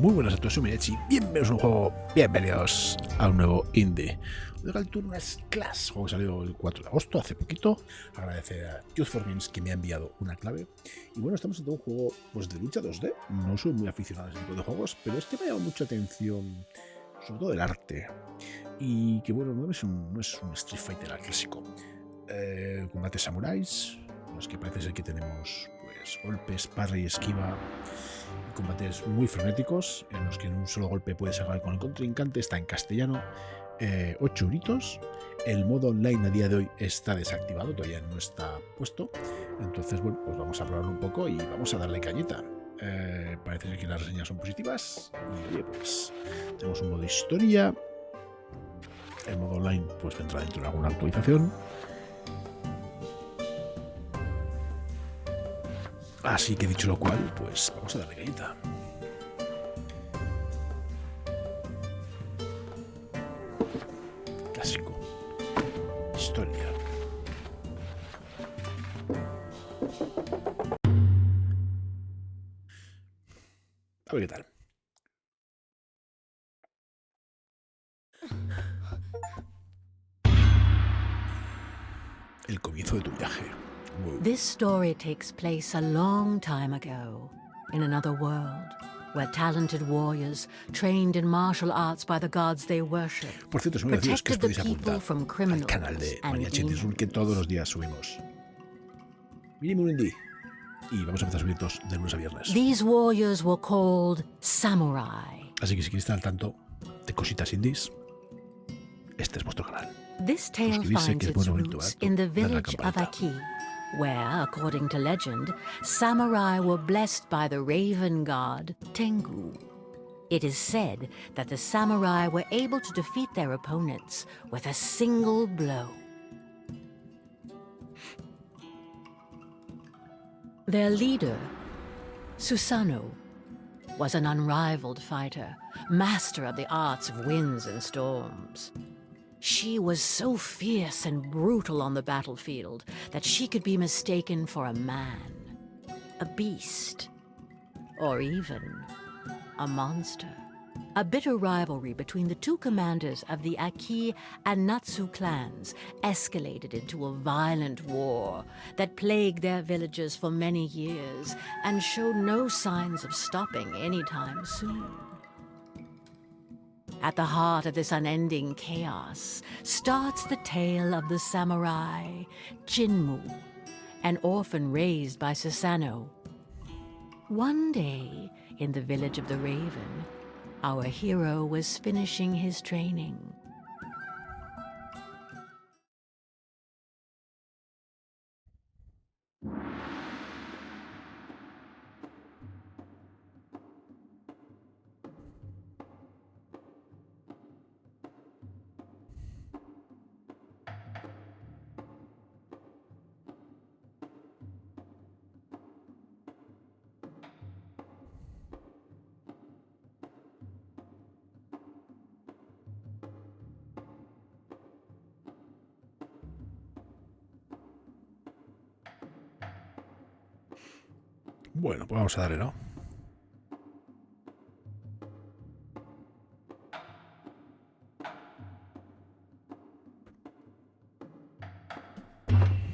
Muy buenas a todos, soy Mirechi, bienvenidos a un juego, bienvenidos a un nuevo indie. Hoy toca el turno es Sclash, juego que salió el 4 de agosto, hace poquito. Agradecer a Youth4Games que me ha enviado una clave. Y bueno, estamos ante un juego pues, de lucha 2D. No soy muy aficionado a ese tipo de juegos, pero este me ha llamado mucha atención, sobre todo el arte. Y que bueno, no es un Street Fighter clásico. Combates samuráis, en los que parece ser que tenemos pues, golpes, parry y esquiva. Combates muy frenéticos en los que en un solo golpe puedes acabar con el contrincante. Está en castellano, 8 euritos. El modo online a día de hoy está desactivado, todavía no está puesto. Entonces, bueno, pues vamos a probarlo un poco y vamos a darle cañita. Parece ser que las reseñas son positivas. Y oye, pues tenemos un modo historia. El modo online pues vendrá dentro de alguna actualización. Así que dicho lo cual, pues vamos a darle cañita. Clásico. Historia. A ver qué tal. El comienzo de tu viaje. Wow. This story takes place a long time ago, in another world, where talented warriors, trained in martial arts by the gods they worship, Por cierto, se me olvidó deciros que os protected podéis the people apuntar from al criminals canal de and Bienvenidos, que todos los días subimos mínimo un indie. Y vamos a empezar a subir dos de lunes a viernes. These warriors were called samurai. Así que si queréis estar al tanto de cositas indies, este es vuestro canal. This tale Suscribirse, finds que es its bueno, bonito, roots barato. in the Darle a la village of campanita. Aqui, where, according to legend, samurai were blessed by the raven god Tengu. It is said that the samurai were able to defeat their opponents with a single blow. Their leader, Susanoo, was an unrivaled fighter, master of the arts of winds and storms. She was so fierce and brutal on the battlefield that she could be mistaken for a man, a beast, or even a monster. A bitter rivalry between the two commanders of the Aqui and Natsu clans escalated into a violent war that plagued their villages for many years and showed no signs of stopping anytime soon. At the heart of this unending chaos starts the tale of the samurai, Jinmu, an orphan raised by Susanoo. One day, in the village of the Raven, our hero was finishing his training. Bueno, pues vamos a darle, ¿no?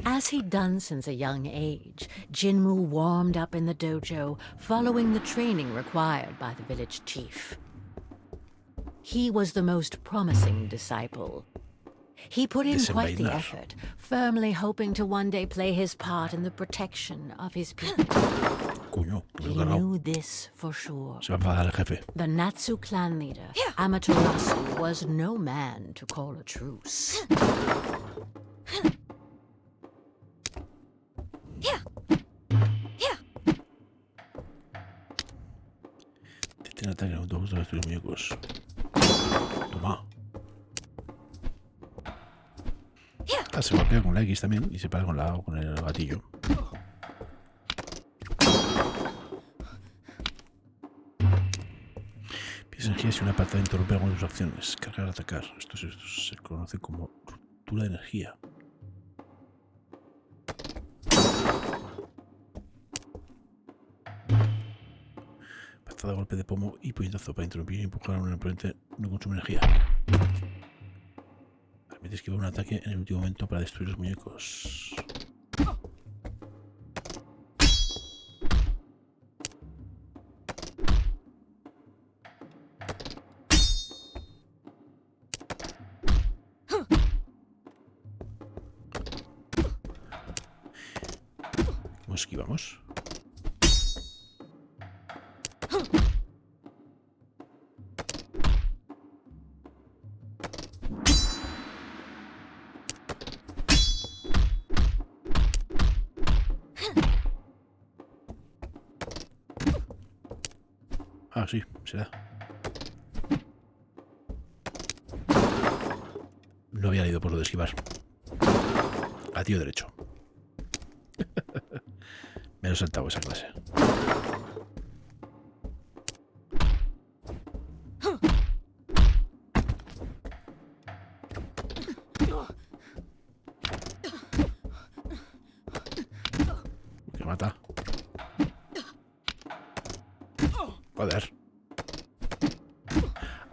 As he'd done since a young age, Jinmu warmed up in the dojo, following the training required by the village chief. He was the most promising disciple. He put in quite the effort, firmly hoping to one day play his part in the protection of his people. Coño, He knew this for sure. se va a enfadar el jefe. The Natsu clan leader, Amaterasu, was no man to call a truce. Te tiene ataque a todos los muñecos. Toma. Ah, se golpea con la X también y se para con el gatillo. Piensa en que si una patada interrumpe alguna de sus acciones, cargar, atacar. Esto se conoce como ruptura de energía. lanzada golpe de pomo y puñetazo para interrumpir y empujar a un oponente. No consume energía. Permite esquivar un ataque en el último momento para destruir los muñecos. ¿Cómo esquivamos? Ah, sí, será. No había leído por lo de esquivar. A tío derecho. Me lo he saltado esa clase. Me mata. Joder.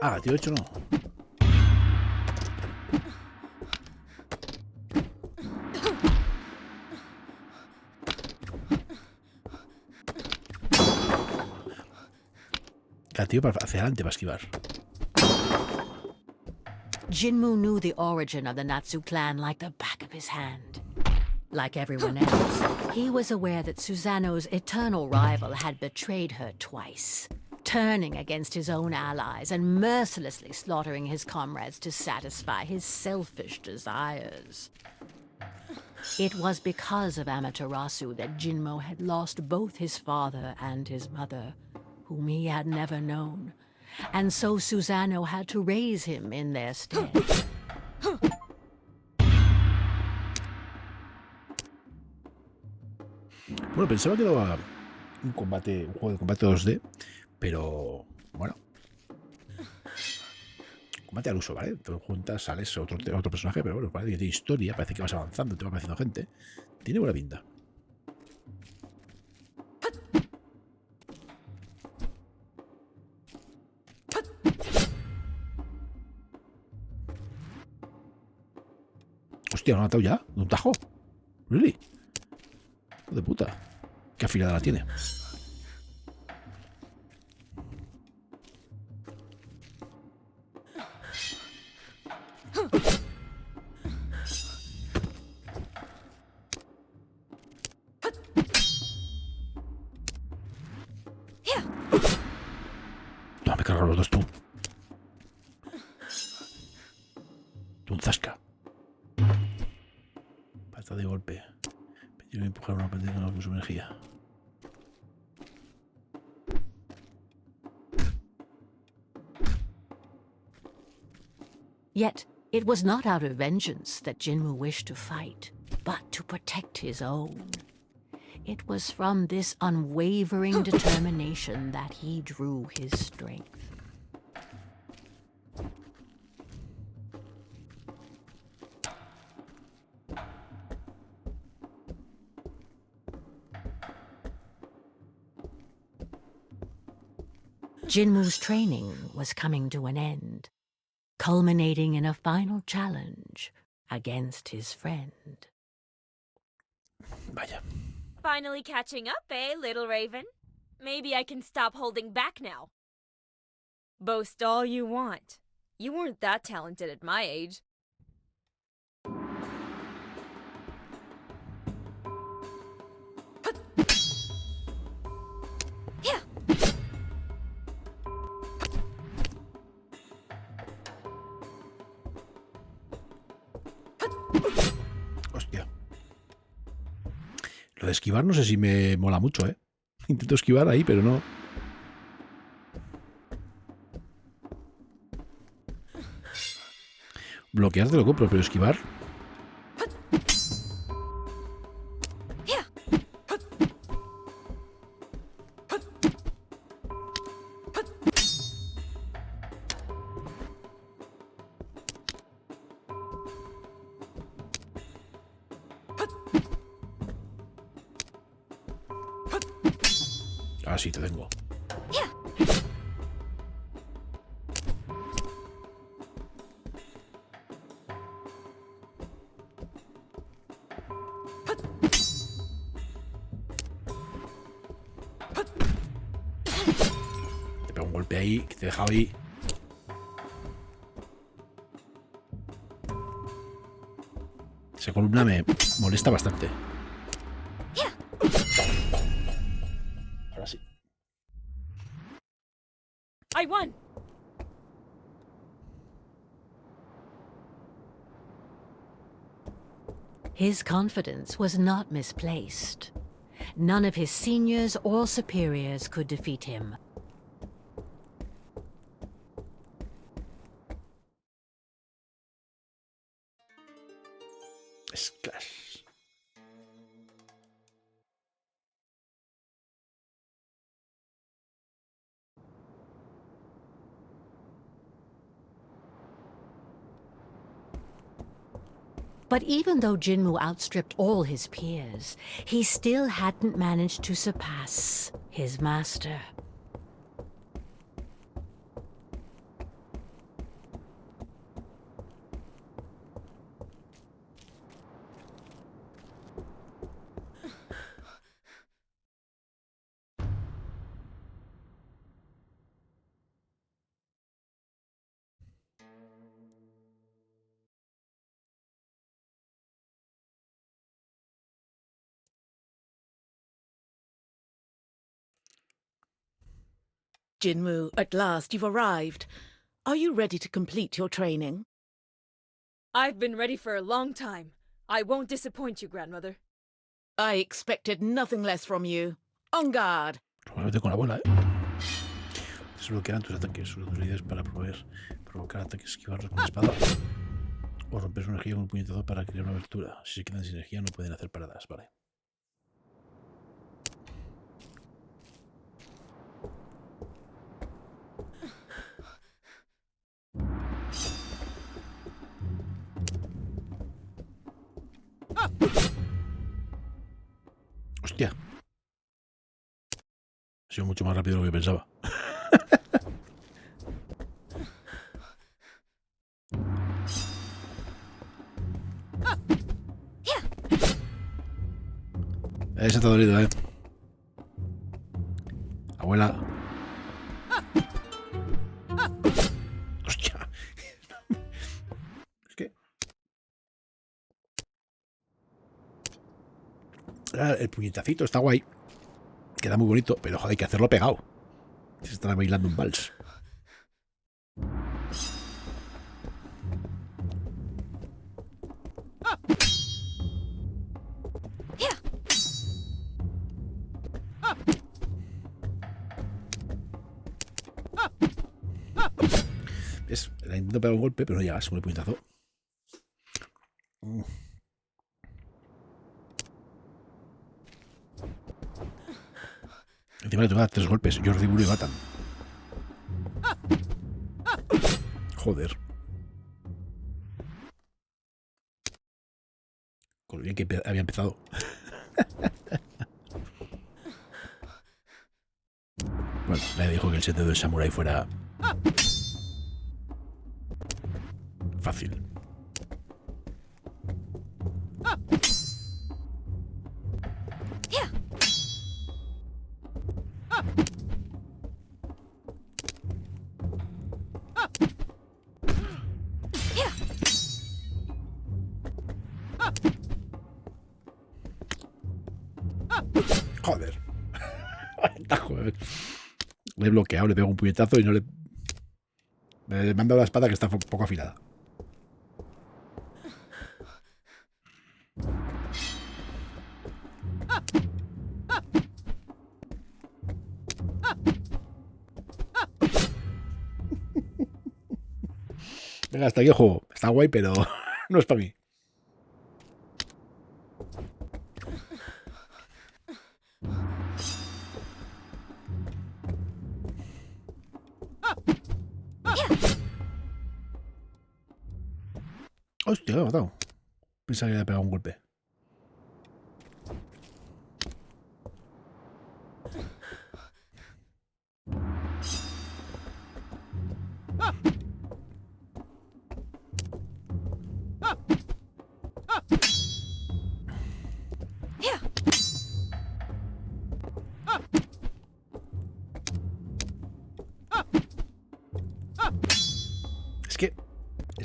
Ah, tío derecho no. Gatillo hacia adelante para esquivar. Jinmu knew the origin of the Natsu clan like the back of his hand. Like everyone else, he was aware that Susanoo's eternal rival had betrayed her twice, turning against his own allies and mercilessly slaughtering his comrades to satisfy his selfish desires. It was because of Amaterasu that Jinmo had lost both his father and his mother, whom he had never known, and so Susanoo had to raise him in their stead. Bueno, pensaba que daba un juego de combate 2D, pero bueno. Combate al uso, ¿vale? Te juntas, sales otro personaje, pero bueno, parece que tiene historia, parece que vas avanzando, te va apareciendo gente. Tiene buena pinta. Hostia, ¿me ha matado ya? ¿De un tajo? ¿Really? Hijo de puta. ¿Qué afilada la tiene? No, me cargan los dos tú. Tú un zasca. Pata de golpe. Quiero empujar una partida con su energía. Yet, it was not out of vengeance that Jinmu wished to fight, but to protect his own. It was from this unwavering determination that he drew his strength. Jinmu's training was coming to an end, culminating in a final challenge against his friend. Vaya. Finally catching up, eh, little raven? Maybe I can stop holding back now. Boast all you want. You weren't that talented at my age. Hostia. Lo de esquivar no sé si me mola mucho, ¿eh? Intento esquivar ahí, pero no. Bloquear te lo compro, pero esquivar. Ah, sí, te tengo. golpe ahí, que te he dejado ahí. Esa columna me molesta bastante. Ahora sí. I won! His confidence was not misplaced. None of his seniors or superiors could defeat him. Sclash. But even though Jinmu outstripped all his peers, he still hadn't managed to surpass his master. Jinmu, at last you've arrived. Are you ready to complete your training? I've been ready for a long time. I won't disappoint you, grandmother. I expected nothing less from you. En garde! Probablemente con la bola, Desbloquearán tus ataques. Usa tus habilidades para provocar ataques, esquivarlos con la espada. O romper su energía con un puñetazo para crear una abertura. Si se quedan sin energía no pueden hacer paradas, vale. Hostia. Ha sido mucho más rápido de lo que pensaba. Ese está dolido, Abuela. Hostia. Es que... El puñetacito está guay. Queda muy bonito, pero joder, hay que hacerlo pegado. Se estará bailando un vals. ¿Ves? Le intento pegar un golpe, pero no llegas con el puñetazo. Encima le toca 3 golpes. Yo recibo y matan. Joder. Con lo bien que había empezado. Bueno, nadie dijo que el sendero del samurái fuera fácil. Joder. Joder. Le he bloqueado, le pego un puñetazo y no le... Me han dado la espada que está poco afilada. Venga, hasta aquí el juego. Está guay, pero no es para mí. Hostia, me ha matado. Pensaba que le había pegado un golpe.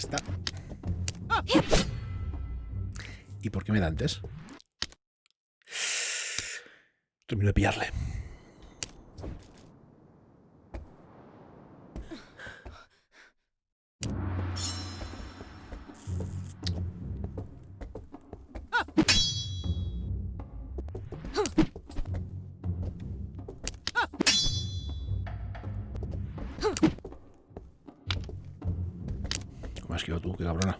está. ¿Y por qué me da antes? Termino de pillarle. ¿Cómo has quedado tú? Qué cabrona.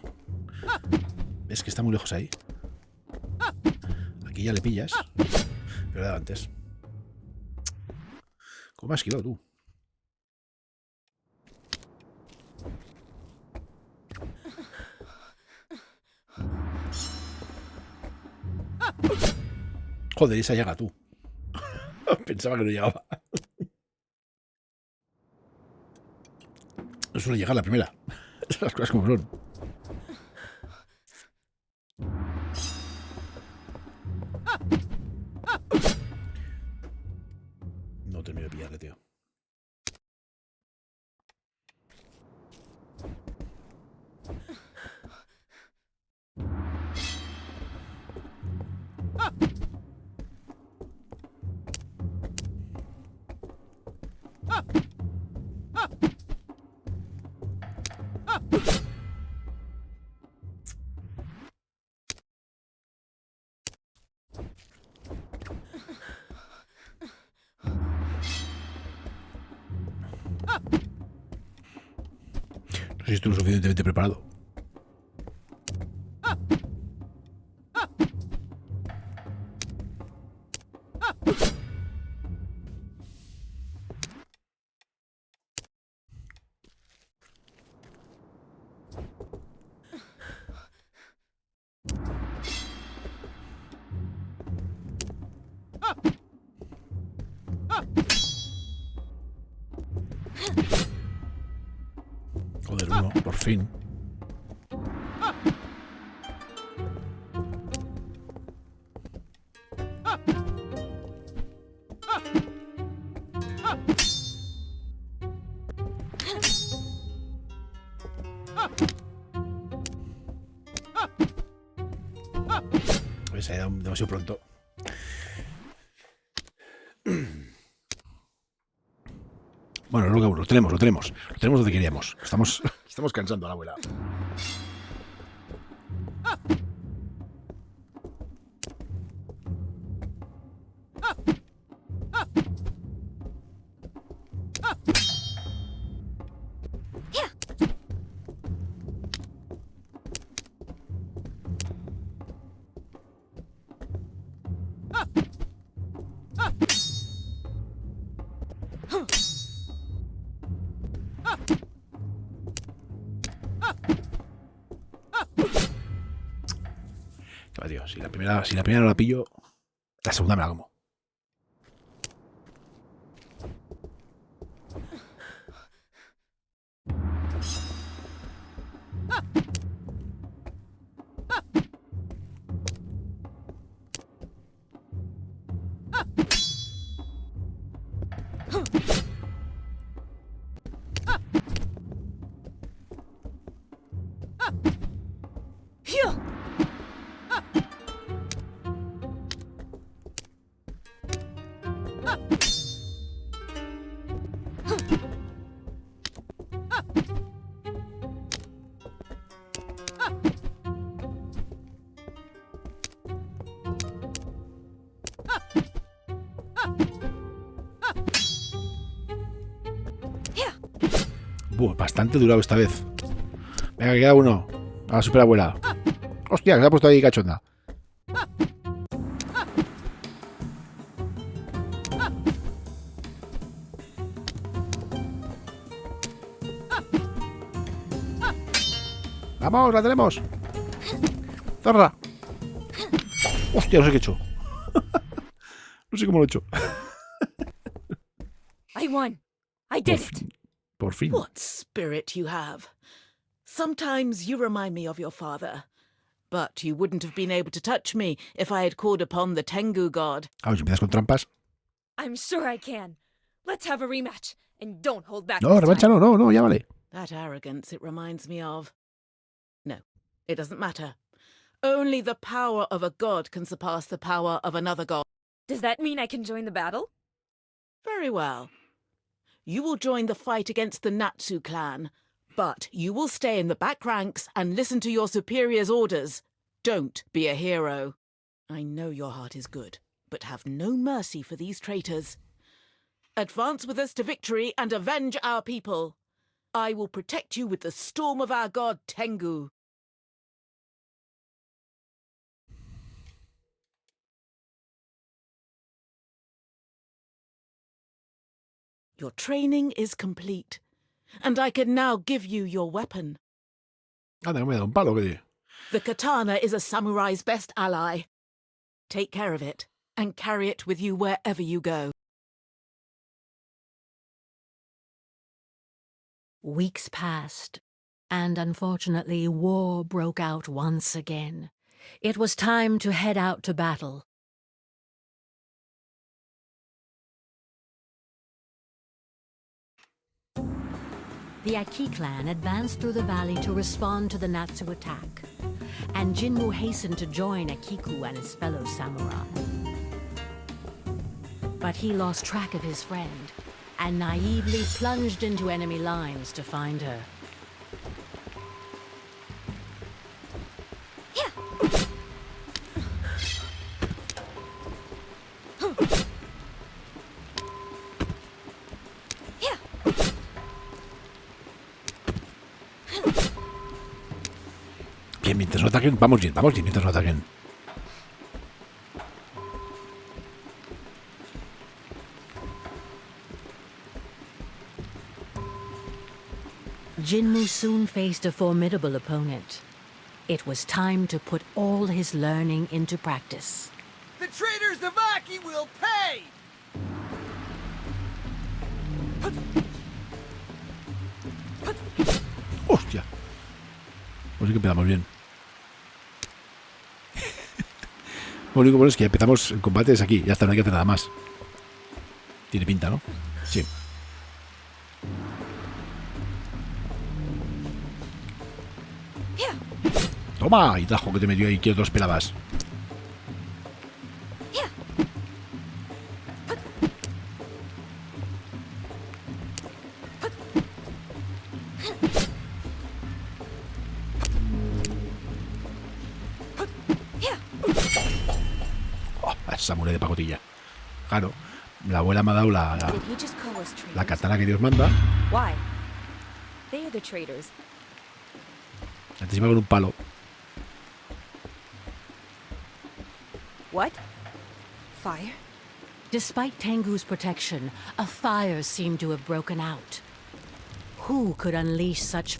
¿Ves que está muy lejos ahí? Aquí ya le pillas. Pero era antes. ¿Cómo has quedado tú? Joder, esa llega tú. Pensaba que no llegaba. No suele llegar la primera. Las cosas como son. No termino de pillarle, tío. No sé si estoy lo suficientemente preparado. Joder, uno, por fin. Pues se ha ido demasiado pronto. Bueno, lo tenemos. Lo tenemos donde queríamos. Estamos cansando a la abuela. Tío, si la primera no la pillo, la segunda me la como. Bastante durado esta vez. Venga, que queda uno. A la superabuela. Hostia, que se ha puesto ahí cachonda. Vamos, la tenemos. Zorra. Hostia, no sé qué he hecho. No sé cómo lo he hecho. I won. I did it. Por fin. What spirit you have. Sometimes you remind me of your father. But you wouldn't have been able to touch me if I had called upon the Tengu god. A ver, si empiezas con trampas. I'm sure I can. Let's have a rematch. And don't hold back. No, revancha no, ya vale. That arrogance it reminds me of. It doesn't matter. Only the power of a god can surpass the power of another god. Does that mean I can join the battle? Very well. You will join the fight against the Natsu clan, but you will stay in the back ranks and listen to your superior's orders. Don't be a hero. I know your heart is good, but have no mercy for these traitors. Advance with us to victory and avenge our people. I will protect you with the storm of our god Tengu. Your training is complete, and I can now give you your weapon. Anda, que me da un palo, ¿qué? The katana is a samurai's best ally. Take care of it, and carry it with you wherever you go. Weeks passed, and unfortunately war broke out once again. It was time to head out to battle. The Aqui clan advanced through the valley to respond to the Natsu attack, and Jinmu hastened to join Akiku and his fellow samurai. But he lost track of his friend, and naively plunged into enemy lines to find her. Bien, mientras no ataquen, vamos bien, mientras no ataquen. Jinmu soon faced a formidable opponent. It was time to put all his learning into practice. The traitors of Aki will pay! ¡Hostia! Pues sí que empezamos bien. Lo único bueno es que empezamos el combate es aquí. Ya está, no hay que hacer nada más. Tiene pinta, ¿no? Sí. Toma, y tajo que te metió ahí, que otros esperabas. Oh, esa mure de pacotilla. Claro, la abuela me ha dado la katana que Dios manda. Why? They are the traitors. Antes iba con un palo. What? Fire? Despite Tengu's protection, a fire seemed to have broken out. Who could unleash such...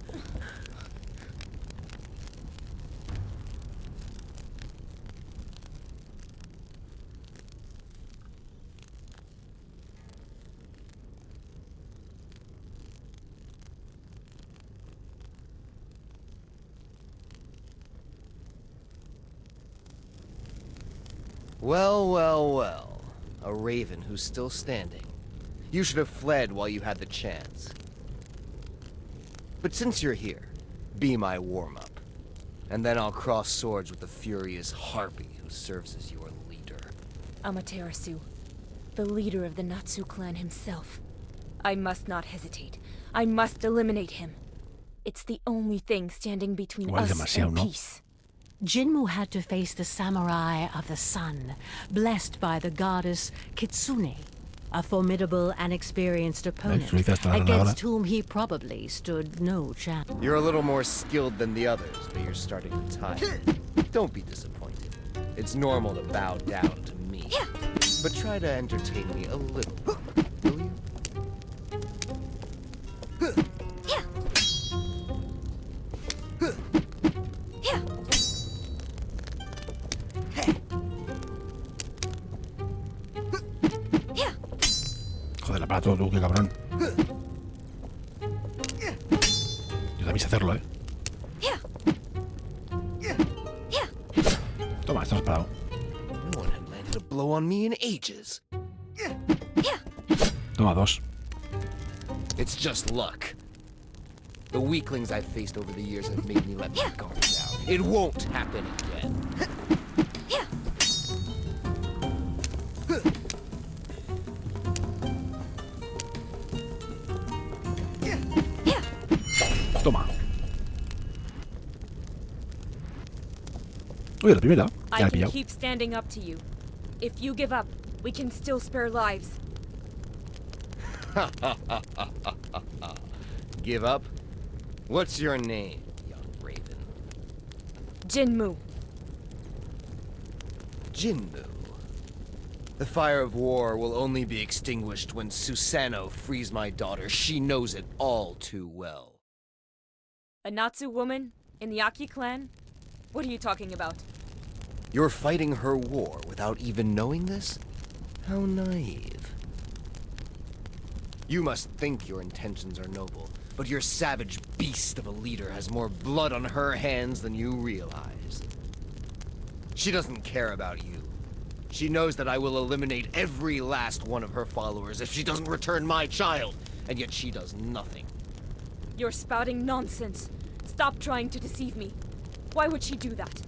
Well, well, well. A raven who's still standing. You should have fled while you had the chance. But since you're here, be my warm-up. And then I'll cross swords with the furious harpy who serves as your leader. Amaterasu, the leader of the Natsu clan himself. I must not hesitate. I must eliminate him. It's the only thing standing between us and peace. Jinmu had to face the samurai of the sun, blessed by the goddess Kitsune, a formidable and experienced opponent against whom he probably stood no chance. You're a little more skilled than the others, but you're starting to tire. Don't be disappointed. It's normal to bow down to me. But try to entertain me a little, will you? Joder, para todo tú, qué cabrón. Yo también sé hacerlo, ¿eh? Toma, estamos parados. No one had landed a blow on me in ages. Toma, dos. It's just luck. The weaklings I've faced over the years have made me let my guard down. It won't happen again. Toma. Oye, la primera. Ya la I he can pillado. keep standing up to you. If you give up, we can still spare lives. Give up? What's your name, young raven? Jinmu. Jinmu. The fire of war will only be extinguished when Susano frees my daughter. She knows it all too well. A Natsu woman? In the Aki clan? What are you talking about? You're fighting her war without even knowing this? How naive. You must think your intentions are noble, but your savage beast of a leader has more blood on her hands than you realize. She doesn't care about you. She knows that I will eliminate every last one of her followers if she doesn't return my child, and yet she does nothing. You're spouting nonsense. Stop trying to deceive me. Why would she do that?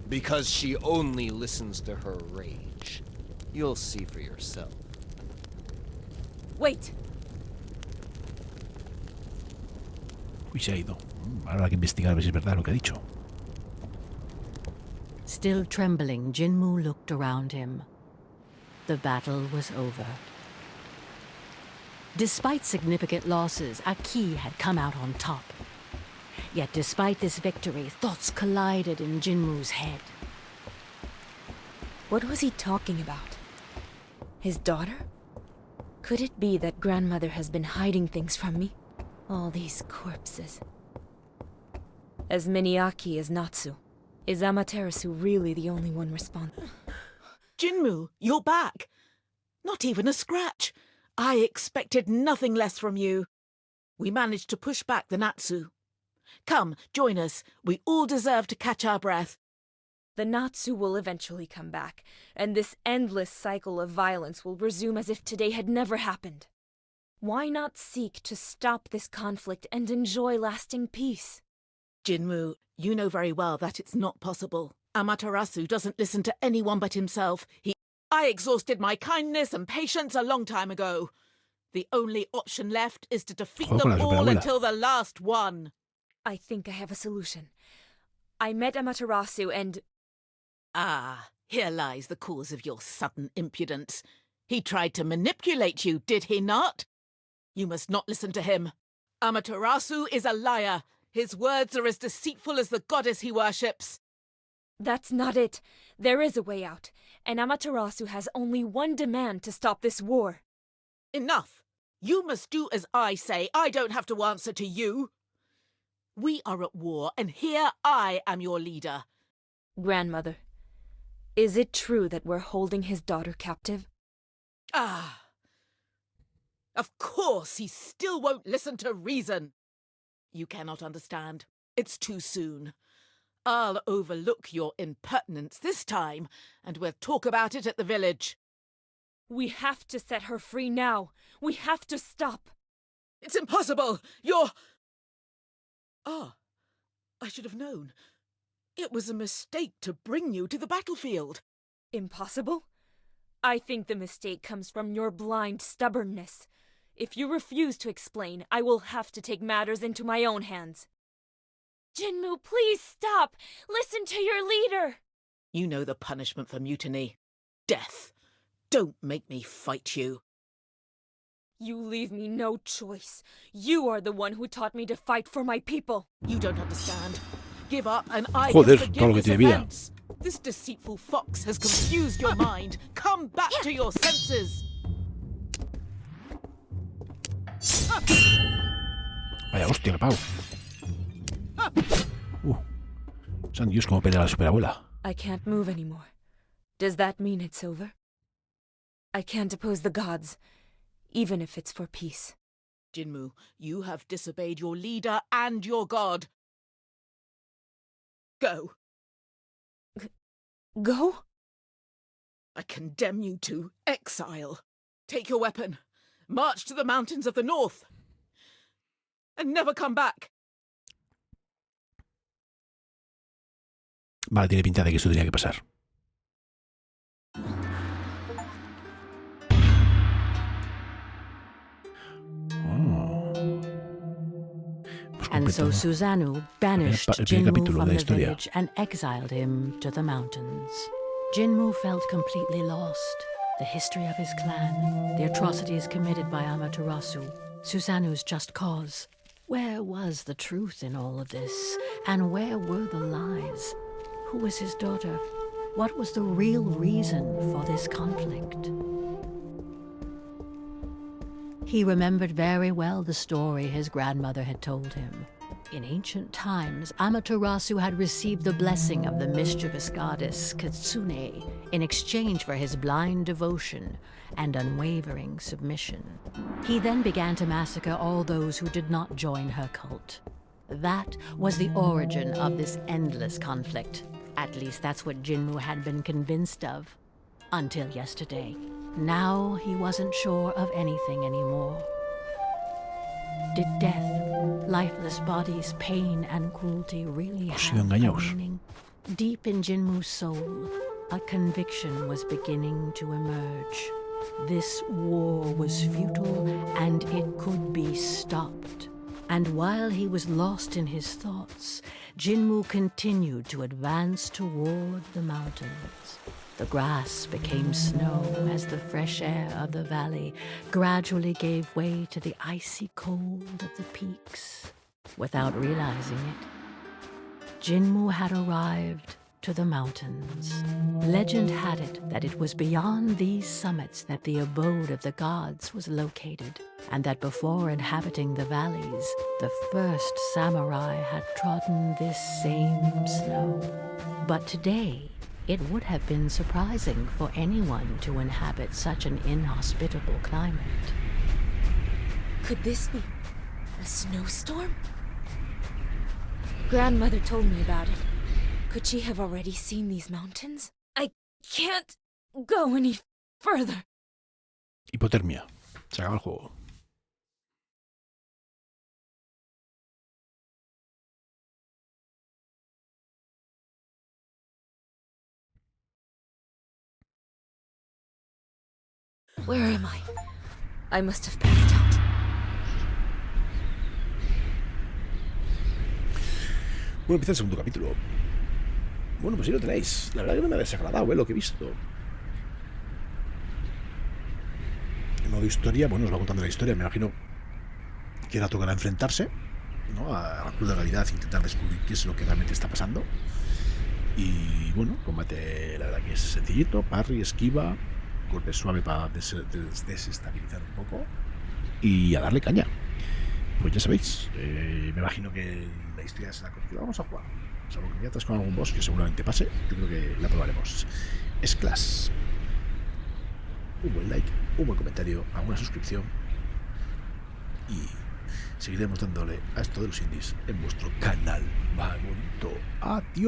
Because she only listens to her rage. You'll see for yourself. Wait. Uy, se ha ido. Ahora hay que investigar a ver si es verdad lo que ha dicho. Still trembling, Jinmu looked around him. The battle was over. Despite significant losses, Aqui had come out on top. Yet despite this victory, thoughts collided in Jinmu's head. What was he talking about? His daughter? Could it be that grandmother has been hiding things from me? All these corpses. As many Aki as Natsu. Is Amaterasu really the only one responsible? Jinmu, you're back. Not even a scratch. I expected nothing less from you. We managed to push back the Natsu. Come, join us. We all deserve to catch our breath. The Natsu will eventually come back, and this endless cycle of violence will resume as if today had never happened. Why not seek to stop this conflict and enjoy lasting peace? Jinmu, you know very well that it's not possible. Amaterasu doesn't listen to anyone but himself. I exhausted my kindness and patience a long time ago. The only option left is to defeat them all until the last one. I think I have a solution. I met Amaterasu and... Ah, here lies the cause of your sudden impudence. He tried to manipulate you, did he not? You must not listen to him. Amaterasu is a liar. His words are as deceitful as the goddess he worships. That's not it. There is a way out, and Amaterasu has only one demand to stop this war. Enough. You must do as I say. I don't have to answer to you. We are at war, and here I am your leader. Grandmother, is it true that we're holding his daughter captive? Ah. Of course, he still won't listen to reason. You cannot understand. It's too soon. I'll overlook your impertinence this time, and we'll talk about it at the village. We have to set her free now. We have to stop. It's impossible. You're... Ah, I should have known. It was a mistake to bring you to the battlefield. Impossible? I think the mistake comes from your blind stubbornness. If you refuse to explain, I will have to take matters into my own hands. Jinmu, please stop! Listen to your leader! You know the punishment for mutiny. Death. Don't make me fight you. You leave me no choice. You are the one who taught me to fight for my people. You don't understand. Give up and I can forgive this offense. This deceitful fox has confused your mind. Come back to your senses. Vaya hostia, el pavo. San Dios, cómo pelea la superabuela. I can't move anymore. Does that mean it's over? I can't oppose the gods, even if it's for peace. Jinmu, you have disobeyed your leader and your god. Go. Go? I condemn you to exile. Take your weapon. March to the mountains of the north. And never come back. Vale, tiene pinta de que eso tenía que pasar. And so Susanu banished Jinmu from the village and exiled him to the mountains. Jinmu felt completely lost. The history of his clan, the atrocities committed by Amaterasu, Susanu's just cause. Where was the truth in all of this? And where were the lies? Who was his daughter? What was the real reason for this conflict? He remembered very well the story his grandmother had told him. In ancient times, Amaterasu had received the blessing of the mischievous goddess Kitsune in exchange for his blind devotion and unwavering submission. He then began to massacre all those who did not join her cult. That was the origin of this endless conflict. At least that's what Jinmu had been convinced of. Until yesterday. Now he wasn't sure of anything anymore. Did death, lifeless bodies, pain and cruelty really have a meaning? Deep in Jinmu's soul, a conviction was beginning to emerge. This war was futile and it could be stopped. And while he was lost in his thoughts, Jinmu continued to advance toward the mountains. The grass became snow as the fresh air of the valley gradually gave way to the icy cold of the peaks. Without realizing it, Jinmu had arrived to the mountains. Legend had it that it was beyond these summits that the abode of the gods was located, and that before inhabiting the valleys, the first samurai had trodden this same snow. But today, it would have been surprising for anyone to inhabit such an inhospitable climate. Could this be a snowstorm? Grandmother told me about it. Could she have already seen these mountains? I can't go any further. Hipotermia. Se acaba el juego. Where am I? I must have passed out. Bueno, empieza el segundo capítulo. Bueno, pues ahí lo tenéis. La verdad que no me ha desagradado, lo que he visto. En modo historia, bueno, os va contando la historia. Me imagino que ahora tocará enfrentarse, ¿no?, a la cruda realidad, intentar descubrir qué es lo que realmente está pasando. Y bueno, combate, la verdad que es sencillito: parry, esquiva, golpe suave para desestabilizar un poco y a darle caña. Pues ya sabéis, me imagino que la historia será conocida. Vamos a jugar. Salvo que me atas con algún boss que seguramente pase, yo creo que la probaremos. Sclash. Un buen like, un buen comentario, alguna suscripción y seguiremos dándole a esto de los indies en vuestro canal. Va bonito. Adiós.